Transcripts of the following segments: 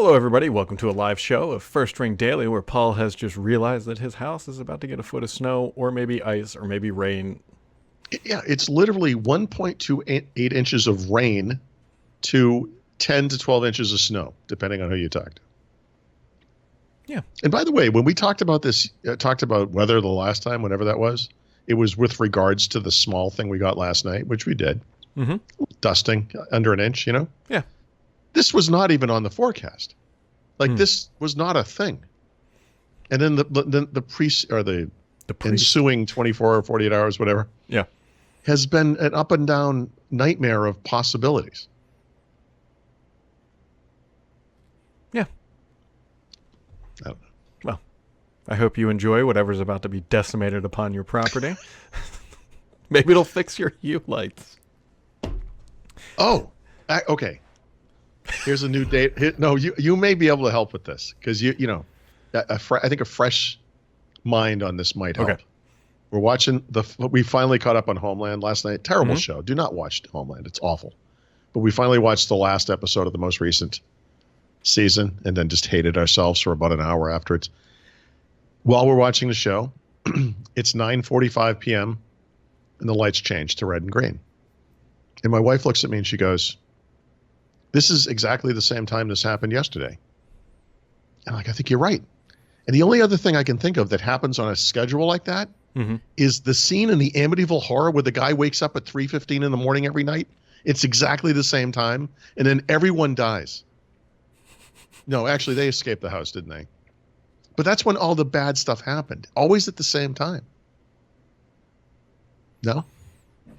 Hello, everybody. Welcome to a live show of First Ring Daily, where Paul has just realized that his house is about to get a foot of snow, or maybe ice, or maybe rain. Yeah, it's literally 1.28 inches of rain to 10 to 12 inches of snow, depending on who you talk to. Yeah. And by the way, when we talked about this, talked about weather the last time, whenever that was, it was with regards to the small thing we got last night, which we did. Mm-hmm. Dusting under an inch, Yeah. This was not even on the forecast. This was not a thing. And then the ensuing 24 or 48 hours, whatever. Yeah. Has been an up and down nightmare of possibilities. Yeah. I don't know. Well, I hope you enjoy whatever's about to be decimated upon your property. Maybe it'll fix your hue lights. Oh, okay. Here's a new date. No, you may be able to help with this because I think a fresh mind on this might help. Okay. We're watching we finally caught up on Homeland last night. Terrible show. Do not watch Homeland. It's awful. But we finally watched the last episode of the most recent season and then just hated ourselves for about an hour afterwards. While we're watching the show, it's 9:45 p.m. and the lights change to red and green. And my wife looks at me and she goes, "This is exactly the same time this happened yesterday." And I think you're right. And the only other thing I can think of that happens on a schedule like that is the scene in the Amityville Horror where the guy wakes up at 3:15 in the morning every night. It's exactly the same time. And then everyone dies. No, actually, they escaped the house, didn't they? But that's when all the bad stuff happened. Always at the same time. No?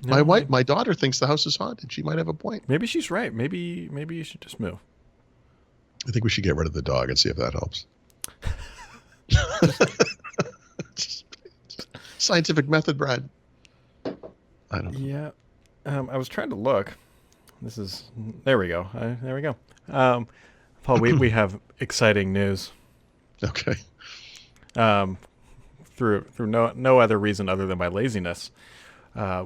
My daughter thinks the house is haunted. She might have a point. Maybe she's right. Maybe you should just move. I think we should get rid of the dog and see if that helps. Scientific method, Brad. I don't know. Yeah. I was trying to look. There we go. There we go. Paul, we have exciting news. Okay. Through no other reason other than my laziness.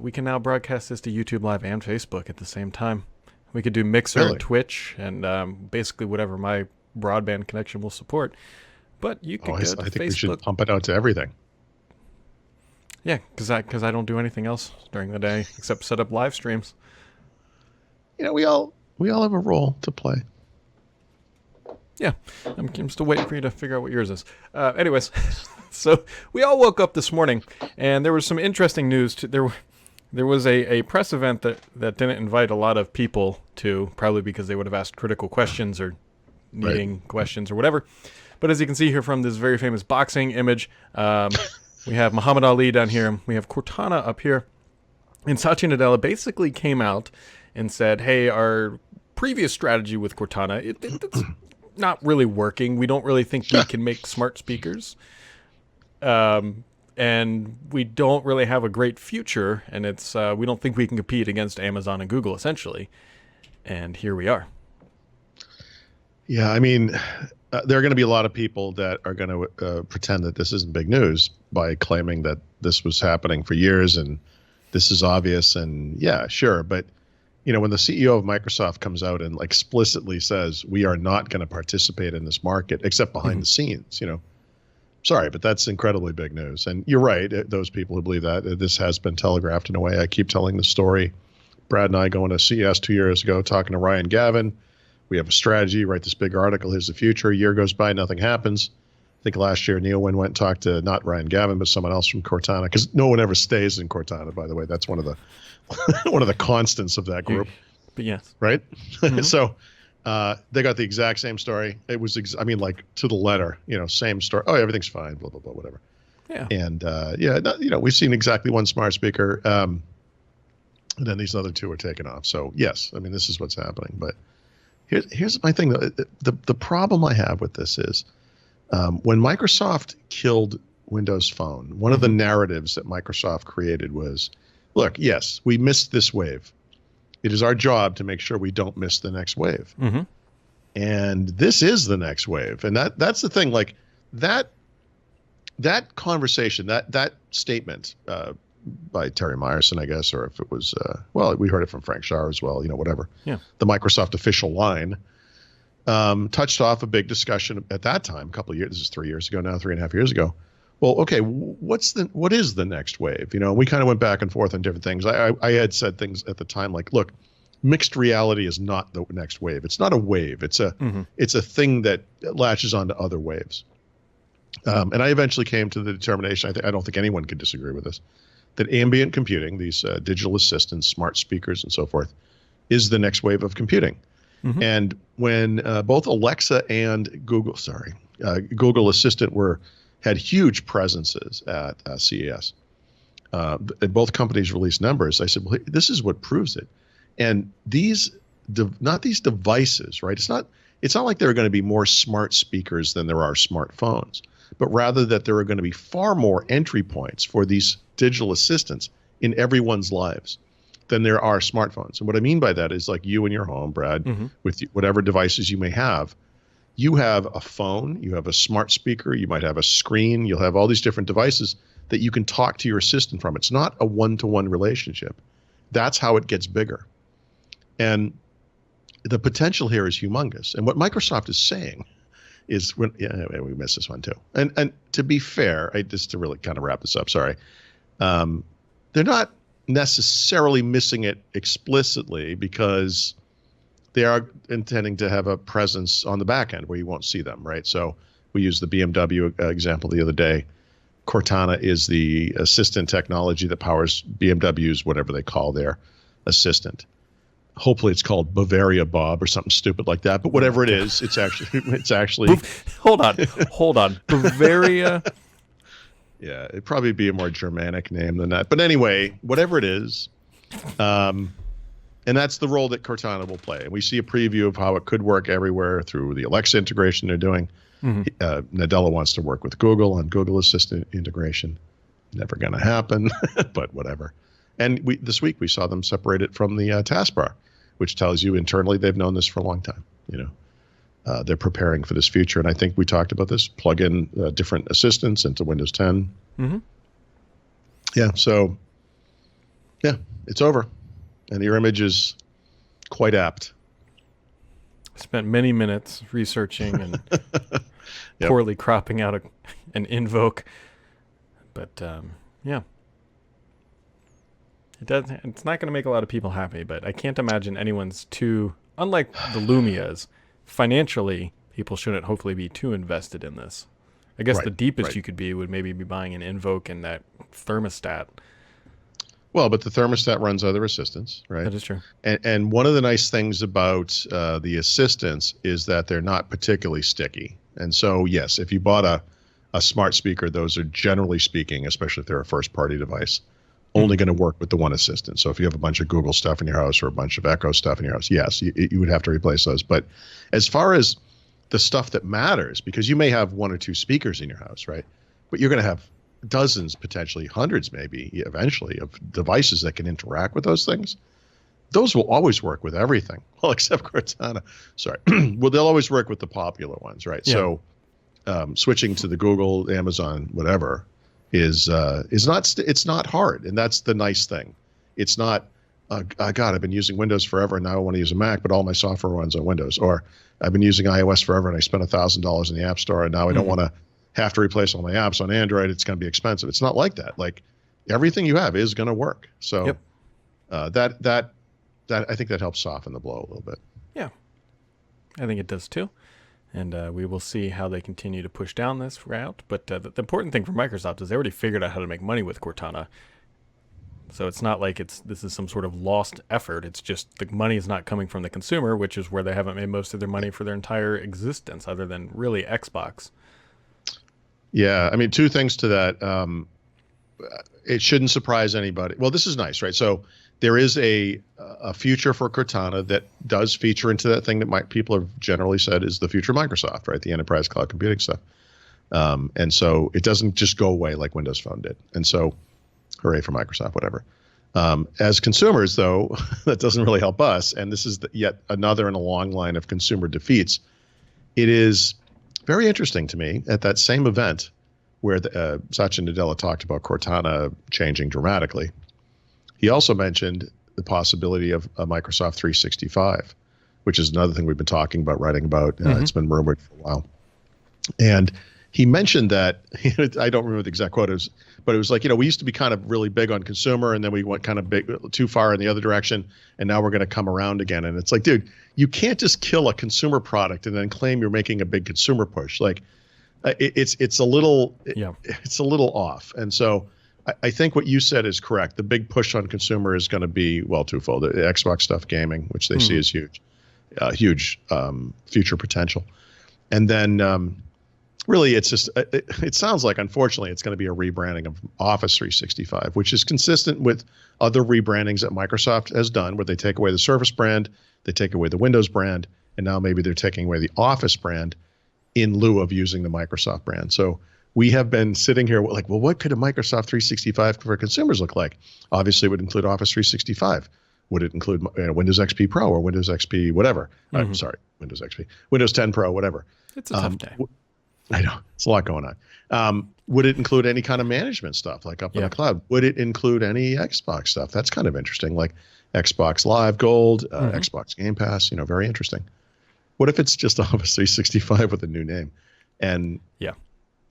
We can now broadcast this to YouTube Live and Facebook at the same time. We could do Mixer, Really? Twitch, and basically whatever my broadband connection will support. But you could go to I think Facebook. we should pump it out to everything. Yeah, because I don't do anything else during the day except set up live streams. We all have a role to play. Yeah, I'm still waiting for you to figure out what yours is. Anyways, so we all woke up this morning, and there was some interesting news. There was a press event that didn't invite a lot of people to, probably because they would have asked critical questions or needing questions or whatever. But as you can see here from this very famous boxing image, we have Muhammad Ali down here. We have Cortana up here. And Satya Nadella basically came out and said, hey, our previous strategy with Cortana, it's not really working. We don't really think we can make smart speakers. And we don't really have a great future. And we don't think we can compete against Amazon and Google, essentially. And here we are. Yeah, I mean, there are going to be a lot of people that are going to pretend that this isn't big news by claiming that this was happening for years and this is obvious. And yeah, sure. But, when the CEO of Microsoft comes out and explicitly says, we are not going to participate in this market except behind the scenes, sorry, but that's incredibly big news. And you're right. Those people who believe that this has been telegraphed in a way. I keep telling the story. Brad and I going to CES 2 years ago, talking to Ryan Gavin. We have a strategy, write this big article, here's the future. A year goes by, nothing happens. I think last year Neil went and talked to not Ryan Gavin, but someone else from Cortana, because no one ever stays in Cortana, by the way. That's one of the one of the constants of that group. But yes. Right? So they got the exact same story. It was, to the letter, same story. Oh, everything's fine, blah, blah, blah, whatever. Yeah. And, we've seen exactly one smart speaker. And then these other two are taken off. So, yes, this is what's happening. But here's my thing. The problem I have with this is when Microsoft killed Windows Phone, one of the narratives that Microsoft created was, look, yes, we missed this wave. It is our job to make sure we don't miss the next wave. And this is the next wave. And that's the thing. That conversation, that statement by Terry Myerson, I guess, or if it was, we heard it from Frank Schar as well, whatever. Yeah. The Microsoft official line touched off a big discussion at that time, a couple of years. This is 3 years ago now, 3.5 years ago. Well, okay, what is the next wave? We kind of went back and forth on different things. I had said things at the time like, look, mixed reality is not the next wave. It's not a wave. It's a thing that latches onto other waves. And I eventually came to the determination, I don't think anyone could disagree with this, that ambient computing, these digital assistants, smart speakers, and so forth, is the next wave of computing. And when both Alexa and Google Assistant had huge presences at CES, both companies released numbers. I said, well, this is what proves it. And not these devices, right? It's not like there are going to be more smart speakers than there are smartphones, but rather that there are going to be far more entry points for these digital assistants in everyone's lives than there are smartphones. And what I mean by that is like you in your home, Brad, with whatever devices you may have, you have a phone, you have a smart speaker, you might have a screen, you'll have all these different devices that you can talk to your assistant from. It's not a one-to-one relationship. That's how it gets bigger. And the potential here is humongous. And what Microsoft is saying is, we missed this one too. And to be fair, just to really kind of wrap this up, sorry, they're not necessarily missing it explicitly because they are intending to have a presence on the back end where you won't see them, right? So we used the BMW example the other day. Cortana is the assistant technology that powers BMW's, whatever they call their assistant. Hopefully it's called Bavaria Bob or something stupid like that. But whatever it is, it's actually. Hold on. Bavaria. Yeah, it'd probably be a more Germanic name than that. But anyway, whatever it is, and that's the role that Cortana will play. And we see a preview of how it could work everywhere through the Alexa integration they're doing. Nadella wants to work with Google on Google Assistant integration. Never going to happen, but whatever. And this week we saw them separate it from the taskbar, which tells you internally they've known this for a long time. They're preparing for this future. And I think we talked about this, plug in different assistants into Windows 10. Yeah, so, yeah, it's over. And your image is quite apt. Spent many minutes researching and poorly cropping out an invoke. But, yeah. It's not going to make a lot of people happy, but I can't imagine anyone's unlike the Lumias, financially, people shouldn't hopefully be too invested in this. I guess the deepest you could be would maybe be buying an Invoke and that thermostat. Well, but the thermostat runs other assistants, right? That is true. And one of the nice things about the assistants is that they're not particularly sticky. And so, yes, if you bought a smart speaker, those are generally speaking, especially if they're a first-party device, only going to work with the one assistant. So if you have a bunch of Google stuff in your house or a bunch of Echo stuff in your house, yes, you would have to replace those. But as far as the stuff that matters, because you may have one or two speakers in your house, right? But you're going to have dozens, potentially hundreds maybe eventually of devices that can interact with those things. Those will always work with everything. Well, except Cortana. Sorry. Well, they'll always work with the popular ones, right? Yeah. So switching to the Google, Amazon, whatever, is not hard, and that's the nice thing. It's not, God, I've been using Windows forever, and now I want to use a Mac, but all my software runs on Windows. Or I've been using iOS forever, and I spent $1,000 in the App Store, and now I don't want to have to replace all my apps on Android. It's going to be expensive. It's not like that. Like everything you have is going to work. So that I think that helps soften the blow a little bit. Yeah, I think it does too. And we will see how they continue to push down this route. But the important thing for Microsoft is they already figured out how to make money with Cortana. So it's not like this is some sort of lost effort. It's just the money is not coming from the consumer, which is where they haven't made most of their money for their entire existence, other than really Xbox. Yeah, I mean, two things to that. It shouldn't surprise anybody. Well, this is nice, right? So there is a future for Cortana that does feature into that thing that people have generally said is the future of Microsoft, right? The enterprise cloud computing stuff. And so it doesn't just go away like Windows Phone did. And so hooray for Microsoft, whatever. As consumers, though, that doesn't really help us. And this is yet another in a long line of consumer defeats. It is very interesting to me at that same event where Satya Nadella talked about Cortana changing dramatically. He also mentioned the possibility of a Microsoft 365 which is another thing we've been talking about, writing about. It's been rumored for a while. And he mentioned that, I don't remember the exact quote, but it was like, we used to be kind of really big on consumer, and then we went kind of big, too far in the other direction, and now we're going to come around again. And it's like, dude, you can't just kill a consumer product and then claim you're making a big consumer push. Like, it's a little off. And so I think what you said is correct. The big push on consumer is going to be, well, twofold. The Xbox stuff, gaming, which they see as huge future potential. And then really, it's just, it sounds like, unfortunately, it's going to be a rebranding of Office 365, which is consistent with other rebrandings that Microsoft has done, where they take away the Surface brand, they take away the Windows brand, and now maybe they're taking away the Office brand in lieu of using the Microsoft brand. So we have been sitting here like, well, what could a Microsoft 365 for consumers look like? Obviously, it would include Office 365. Would it include Windows XP Pro or Windows XP whatever? I'm sorry, Windows XP, Windows 10 Pro, whatever. It's a tough day. I know. It's a lot going on. Would it include any kind of management stuff, like up in the cloud? Would it include any Xbox stuff? That's kind of interesting, like Xbox Live Gold, Xbox Game Pass, very interesting. What if it's just Office 365 with a new name? And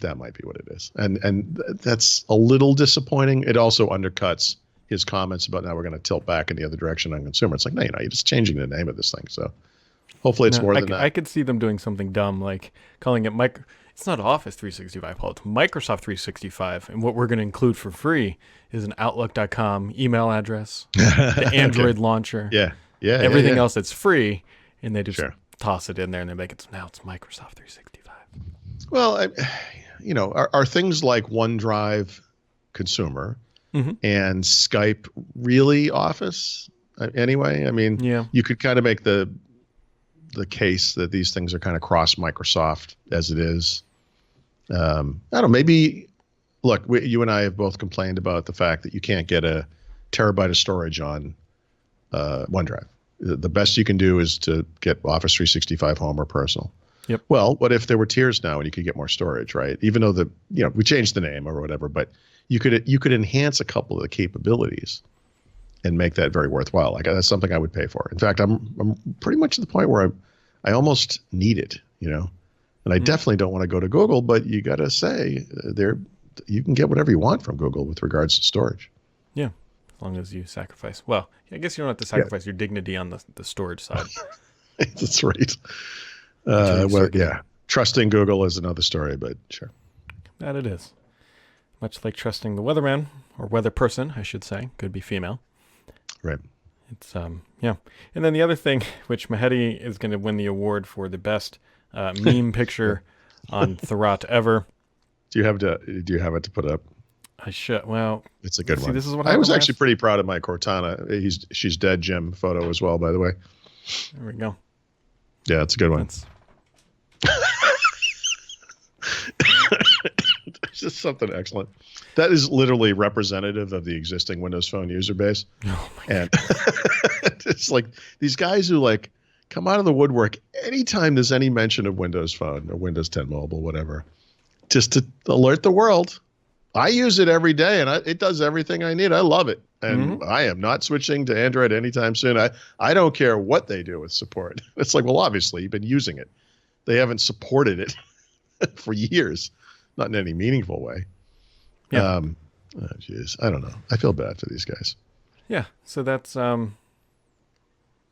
that might be what it is. And that's a little disappointing. It also undercuts his comments about now we're going to tilt back in the other direction on consumer. It's like, no, you're just changing the name of this thing. So hopefully it's more than that. I could see them doing something dumb, like calling it it's not Office 365, Paul. It's Microsoft 365. And what we're going to include for free is an Outlook.com email address, the Android launcher. Everything else that's free. And they just toss it in there and they make it. So now it's Microsoft 365. Well, are things like OneDrive consumer and Skype really Office anyway? I mean, you could kind of make the case that these things are kind of cross Microsoft as it is. I don't know, maybe, look, you and I have both complained about the fact that you can't get a terabyte of storage on OneDrive. The best you can do is to get Office 365 Home or Personal. Yep. Well, what if there were tiers now and you could get more storage, right? Even though we changed the name or whatever, but you could enhance a couple of the capabilities and make that very worthwhile. Like, that's something I would pay for. In fact, I'm pretty much at the point where I almost need it, and I definitely don't want to go to Google, but you got to say you can get whatever you want from Google with regards to storage. Yeah. As long as you sacrifice. Well, I guess you don't have to sacrifice your dignity on the storage side. That's right. Trusting Google is another story, but sure. That it is. Much like trusting the weatherman, or weather person, I should say, could be female. Right. It's And then the other thing, which Mehedi is going to win the award for the best meme picture on Thurrott ever. Do you have it to put up? I should. Well, it's a good one. This is what I was actually pretty proud of my Cortana. She's dead Jim photo as well, by the way. There we go. Yeah, it's a good one. It's just something excellent. That is literally representative of the existing Windows Phone user base. Oh my God. It's like these guys who like come out of the woodwork anytime there's any mention of Windows Phone or Windows 10 Mobile, whatever, just to alert the world. I use it every day, and it does everything I need. I love it, and I am not switching to Android anytime soon. I don't care what they do with support. It's like, well, obviously, you've been using it. They haven't supported it for years, not in any meaningful way. Yeah. I don't know. I feel bad for these guys. Yeah. So that's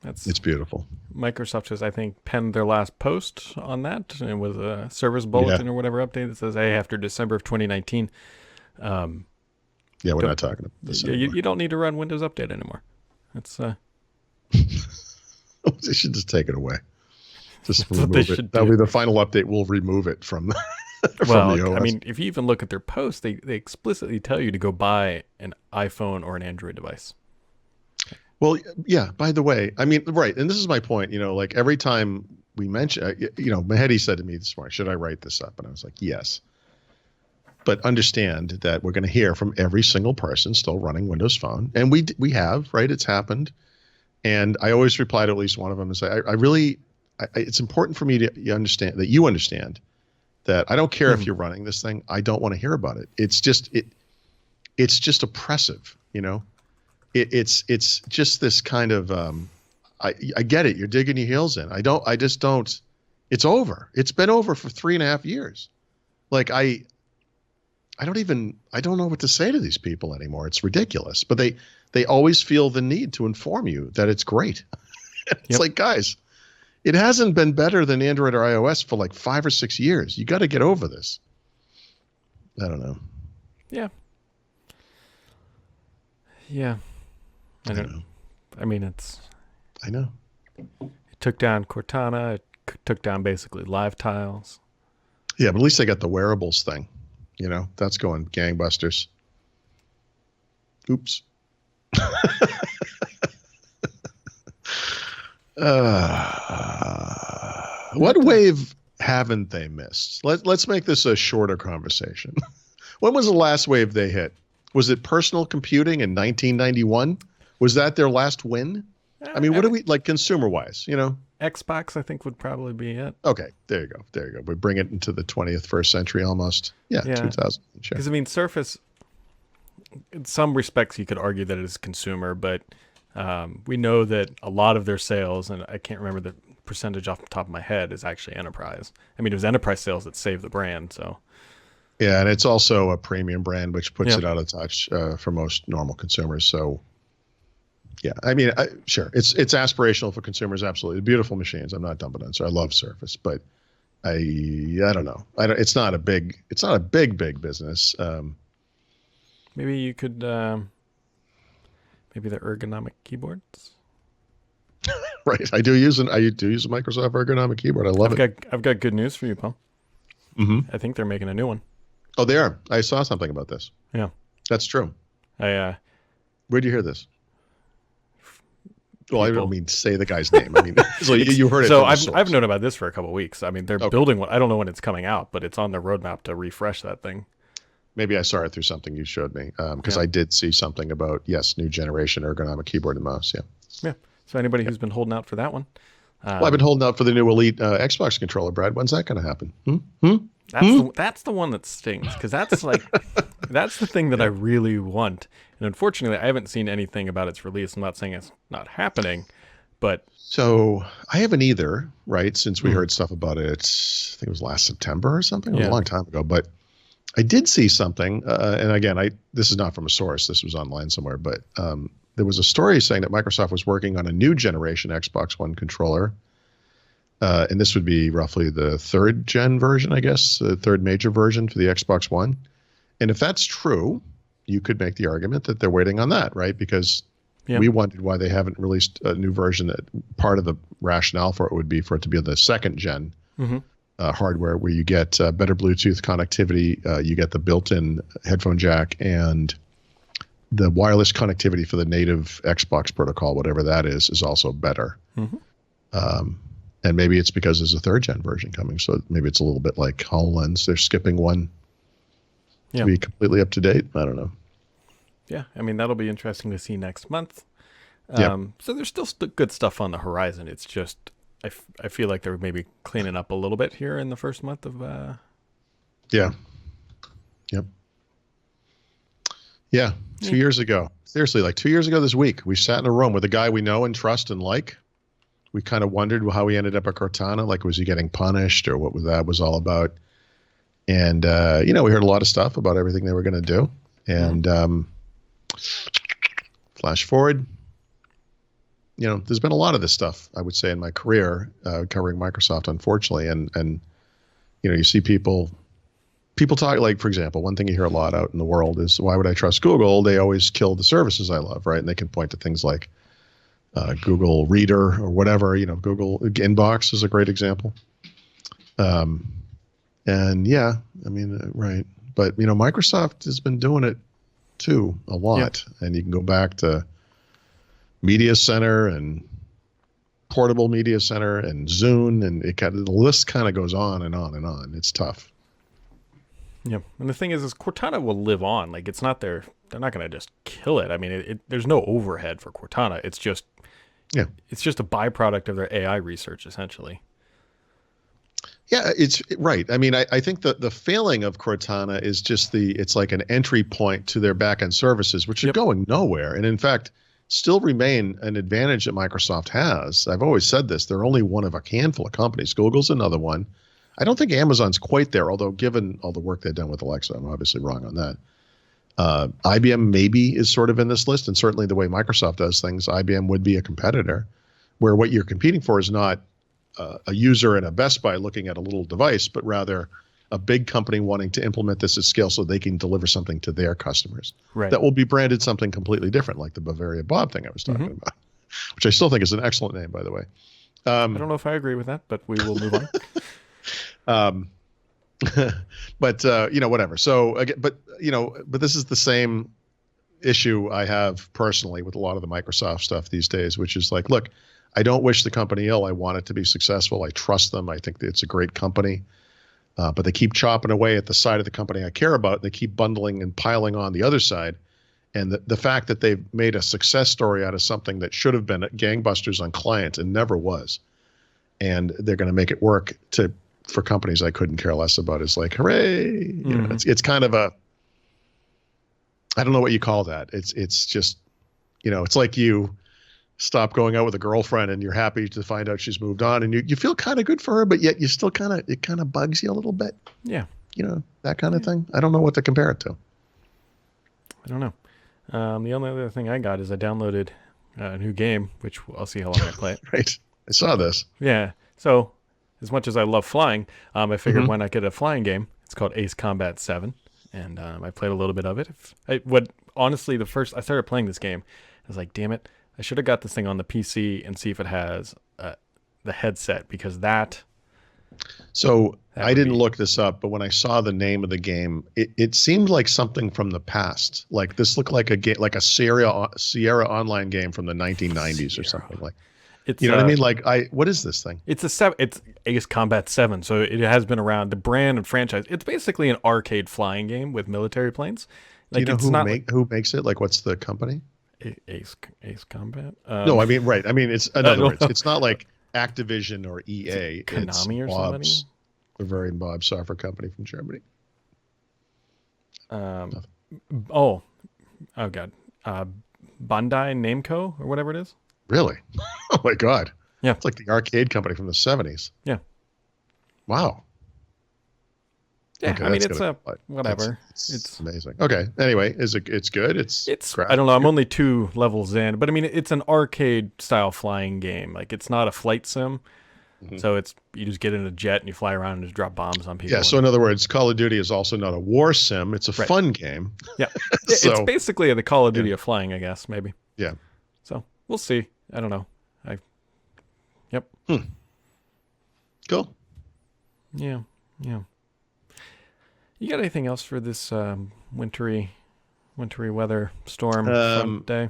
it's beautiful. Microsoft has, I think, penned their last post on that, and with a service bulletin or whatever update that says, "Hey, after December of 2019." We're not talking about this. You don't need to run Windows Update anymore. It's they should just take it away. Just remove it. That'll be the final update. We'll remove it from the from the OS. I mean, if you even look at their posts, they explicitly tell you to go buy an iPhone or an Android device. Well, yeah, by the way, I mean, right. And this is my point, like every time we mention, Mehedi said to me this morning, should I write this up? And I was like, yes. But understand that we're going to hear from every single person still running Windows Phone. And we have, right? It's happened. And I always reply to at least one of them and say, it's important for me to understand that I don't care if you're running this thing. I don't want to hear about it. It's just oppressive, It's just this kind of I get it. You're digging your heels in. I just don't. It's over. It's been over for 3.5 years. Like I don't know what to say to these people anymore. It's ridiculous. But they always feel the need to inform you that it's great. It's like, guys, it hasn't been better than Android or iOS for like 5 or 6 years. You got to get over this. I don't know. Yeah. Yeah. I don't know. I mean, I know. It took down Cortana. It took down basically Live Tiles. Yeah, but at least they got the wearables thing. You know, that's going gangbusters. Oops. What wave haven't they missed? Let's make this a shorter conversation. When was the last wave they hit? Was it personal computing in 1991? Was that their last win? I mean, what do we like consumer wise, you know? Xbox, I think, would probably be it. Okay, there you go. We bring it into the 21st century almost. Yeah. 2000. Sure. Because, I mean, Surface, in some respects, you could argue that it is consumer, but we know that a lot of their sales, and I can't remember the percentage off the top of my head, is actually enterprise. I mean, it was enterprise sales that saved the brand, so. Yeah, and it's also a premium brand, which puts it out of touch for most normal consumers. So, yeah, I mean, sure, it's aspirational for consumers. Absolutely, beautiful machines. I'm not dumping on. So I love Surface, but I don't know. It's not a big business. Maybe you could maybe the ergonomic keyboards. Right, I do use a Microsoft ergonomic keyboard. I love it. I've got good news for you, Paul. Mm-hmm. I think they're making a new one. Oh, they are. I saw something about this. Yeah, that's true. Where'd you hear this? Well, I don't mean to say the guy's name. I mean, so you heard it. So I've known about this for a couple of weeks. I mean, they're building one. I don't know when it's coming out, but it's on their roadmap to refresh that thing. Maybe I saw it through something you showed me because I did see something about new generation ergonomic keyboard and mouse. Yeah. So anybody who's been holding out for that one. Well, I've been holding out for the new Elite Xbox controller, Brad. When's that going to happen? That's the one that stings because that's like that's the thing that I really want. And unfortunately, I haven't seen anything about its release. I'm not saying it's not happening, but so I haven't either. Right, since we heard stuff about it, I think it was last September or something. It was a long time ago, but I did see something. And again, this is not from a source. This was online somewhere, but there was a story saying that Microsoft was working on a new generation Xbox One controller. And this would be roughly the third gen version, I guess, the third major version for the Xbox One. And if that's true, you could make the argument that they're waiting on that, right? Because we wondered why they haven't released a new version. That part of the rationale for it would be for it to be the second gen hardware, where you get better Bluetooth connectivity, you get the built-in headphone jack, and the wireless connectivity for the native Xbox protocol, whatever that is also better. And maybe it's because there's a third gen version coming. So maybe it's a little bit like HoloLens. They're skipping one to be completely up to date. I don't know. Yeah. I mean, that'll be interesting to see next month. So there's still good stuff on the horizon. It's just, I feel like they're maybe cleaning up a little bit here in the first month of, Yeah. 2 years ago, seriously, like 2 years ago this week, we sat in a room with a guy we know and trust and like. We kind of wondered how he ended up at Cortana. Like, was he getting punished or what that was all about? And, we heard a lot of stuff about everything they were going to do. And flash forward, there's been a lot of this stuff, I would say, in my career covering Microsoft, unfortunately. And you see people talk, like, for example, one thing you hear a lot out in the world is, why would I trust Google? They always kill the services I love, right? And they can point to things like Google Reader or whatever, Google Inbox is a great example. And right. But, Microsoft has been doing it too a lot. And you can go back to Media Center and Portable Media Center and Zune, and the list kind of goes on and on and on. It's tough. Yeah. And the thing is Cortana will live on. Like, it's not they're not going to just kill it. I mean, there's no overhead for Cortana. It's just a byproduct of their AI research, essentially. Yeah, it's right. I mean, I think the failing of Cortana is just it's like an entry point to their backend services, which are going nowhere. And in fact, still remain an advantage that Microsoft has. I've always said this. They're only one of a handful of companies. Google's another one. I don't think Amazon's quite there, although given all the work they've done with Alexa, I'm obviously wrong on that. IBM maybe is sort of in this list, and certainly the way Microsoft does things, IBM would be a competitor, where what you're competing for is not a user in a Best Buy looking at a little device, but rather a big company wanting to implement this at scale so they can deliver something to their customers. Right. That will be branded something completely different, like the Bavaria Bob thing I was talking about, which I still think is an excellent name, by the way. I don't know if I agree with that, but we will move on. But whatever. So again, but this is the same issue I have personally with a lot of the Microsoft stuff these days, which is like, look, I don't wish the company ill. I want it to be successful. I trust them. I think that it's a great company. But they keep chopping away at the side of the company I care about. They keep bundling and piling on the other side. And the fact that they've made a success story out of something that should have been gangbusters on clients and never was, and they're going to make it work for companies I couldn't care less about is like, hooray! It's kind of a, I don't know what you call that. It's just, it's like you stop going out with a girlfriend and you're happy to find out she's moved on, and you feel kind of good for her, but yet you still it kind of bugs you a little bit. Yeah. That kind of thing. I don't know what to compare it to. I don't know. The only other thing I got is I downloaded a new game, which I'll see how long I play it. Right. I saw this. Yeah. So as much as I love flying, I figured why not get a flying game? It's called Ace Combat 7. And I played a little bit of it. Honestly, I started playing this game, I was like, damn it, I should have got this thing on the PC and see if it has the headset, because that. So I didn't look this up, but when I saw the name of the game, it seemed like something from the past. Like this looked like a game, like a Sierra Online game from the 1990s or something like. It's, what I mean? Like what is this thing? It's it's Ace Combat 7, so it has been around. The brand and franchise. It's basically an arcade flying game with military planes. Like, do you know who makes it? Like, what's the company? Ace Combat. No, I mean, right. I mean, it's in other words, it's not like Activision or EA. Konami or somebody. Bavarian Bob software company from Germany. Oh God. Bandai Namco or whatever it is. Really? Oh my God. Yeah. It's like the arcade company from the 70s. Yeah. Wow. Yeah, okay, I mean, it's whatever. It's amazing. Okay. Anyway, it's good. It's I don't know. I'm only 2 levels in, but I mean, it's an arcade style flying game. Like, it's not a flight sim. So you just get in a jet and you fly around and just drop bombs on people. Yeah. So in other words, Call of Duty is also not a war sim. It's a fun game. Yeah. It's basically the Call of Duty of flying, I guess, maybe. Yeah. So we'll see. I don't know. Yep. Cool. Yeah. Yeah. You got anything else for this wintry weather storm day?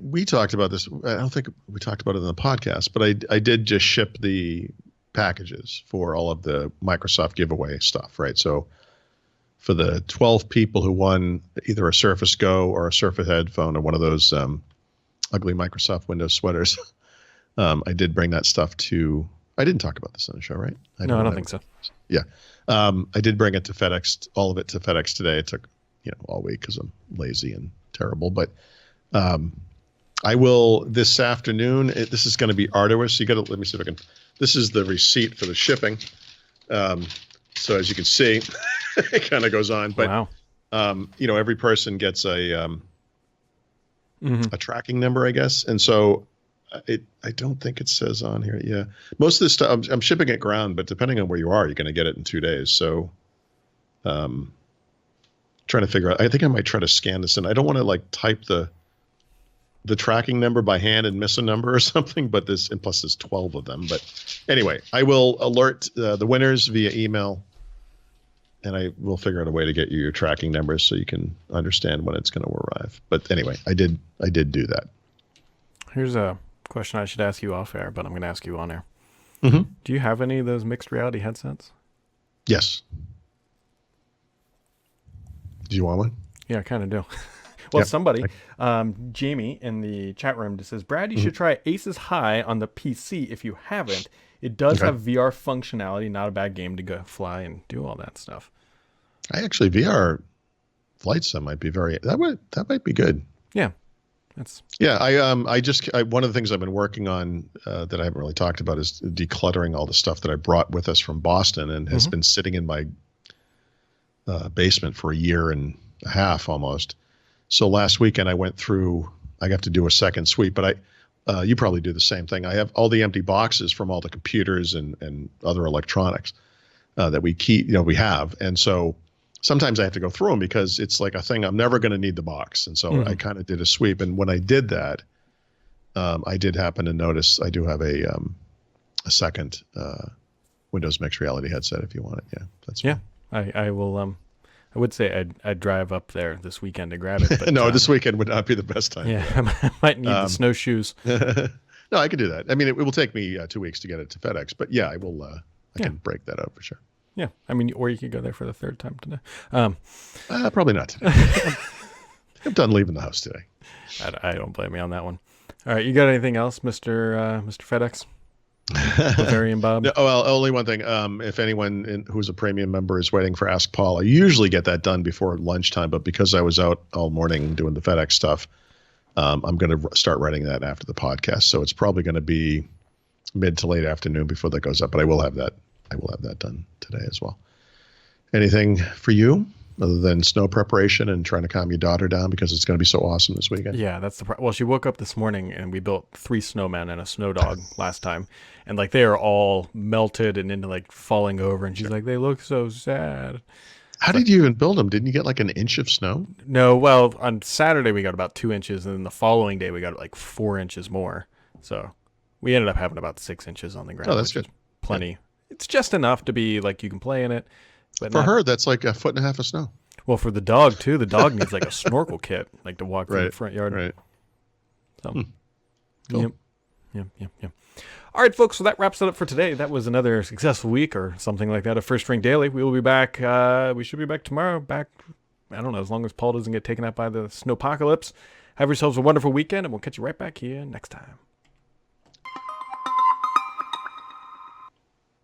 We talked about this. I don't think we talked about it in the podcast, but I did just ship the packages for all of the Microsoft giveaway stuff, right? So for the 12 people who won either a Surface Go or a Surface headphone or one of those ugly Microsoft Windows sweaters, I did bring that stuff to. I didn't talk about this on the show, right? I don't think so. Yeah. I did bring it to FedEx, all of it to FedEx today. It took, all week because I'm lazy and terrible. But I will this afternoon. This is going to be arduous. You got to let me see if I can. This is the receipt for the shipping. So as you can see, it kind of goes on. But wow. Every person gets a tracking number, I guess, and so. I don't think it says on here. Yeah. Most of this stuff, I'm shipping it ground, but depending on where you are, you're going to get it in 2 days. So trying to figure out, I think I might try to scan this in. I don't want to like type the tracking number by hand and miss a number or something, but and plus there's 12 of them. But anyway, I will alert the winners via email, and I will figure out a way to get you your tracking numbers so you can understand when it's going to arrive. But anyway, I did do that. Here's a question I should ask you off air, but I'm going to ask you on air. Mm-hmm. Do you have any of those mixed reality headsets? Yes. Do you want one? Yeah, I kind of do. Well, somebody, Jamie in the chat room just says, Brad, you should try Aces High on the PC if you haven't. It does have VR functionality, not a bad game to go fly and do all that stuff. VR flight sim might be that might be good. Yeah. Yeah, one of the things I've been working on that I haven't really talked about is decluttering all the stuff that I brought with us from Boston and has been sitting in my basement for a year and a half almost. So last weekend I went through. I got to do a second sweep, but you probably do the same thing. I have all the empty boxes from all the computers and other electronics that we have, and so sometimes I have to go through them because it's like a thing I'm never going to need the box. And so I kind of did a sweep. And when I did that, I did happen to notice I do have a second Windows Mixed Reality headset if you want it. Yeah, that's fine. I will. I would say I'd drive up there this weekend to grab it. But, no, this weekend would not be the best time. Yeah, I might need the snowshoes. No, I could do that. I mean, it will take me 2 weeks to get it to FedEx, but yeah, I will. I can break that up for sure. Yeah, I mean, or you could go there for the third time today. Probably not today. I'm done leaving the house today. I don't blame you on that one. All right, you got anything else, Mr. FedEx? Bavarian Bob? No, well, only one thing. If anyone who's a premium member is waiting for Ask Paul, I usually get that done before lunchtime, but because I was out all morning doing the FedEx stuff, I'm going to start writing that after the podcast. So it's probably going to be mid to late afternoon before that goes up, but I will have that done today as well. Anything for you other than snow preparation and trying to calm your daughter down because it's going to be so awesome this weekend? Yeah, that's the well, she woke up this morning and we built 3 snowmen and a snow dog last time. And like they are all melted and into like falling over. And she's like, they look so sad. How did you even build them? Didn't you get like an inch of snow? No, well, on Saturday we got about 2 inches. And then the following day we got like 4 inches more. So we ended up having about 6 inches on the ground. Oh, that's good. Plenty. Yeah. It's just enough to be like you can play in it. But for her, that's like 1.5 feet of snow. Well, for the dog too, the dog needs like a snorkel kit, like to walk through the front yard. Right. So, cool. Yep. All right, folks. So that wraps it up for today. That was another successful week or something like that. A First Ring Daily. We will be back. We should be back tomorrow. I don't know, as long as Paul doesn't get taken out by the snowpocalypse. Have yourselves a wonderful weekend, and we'll catch you right back here next time.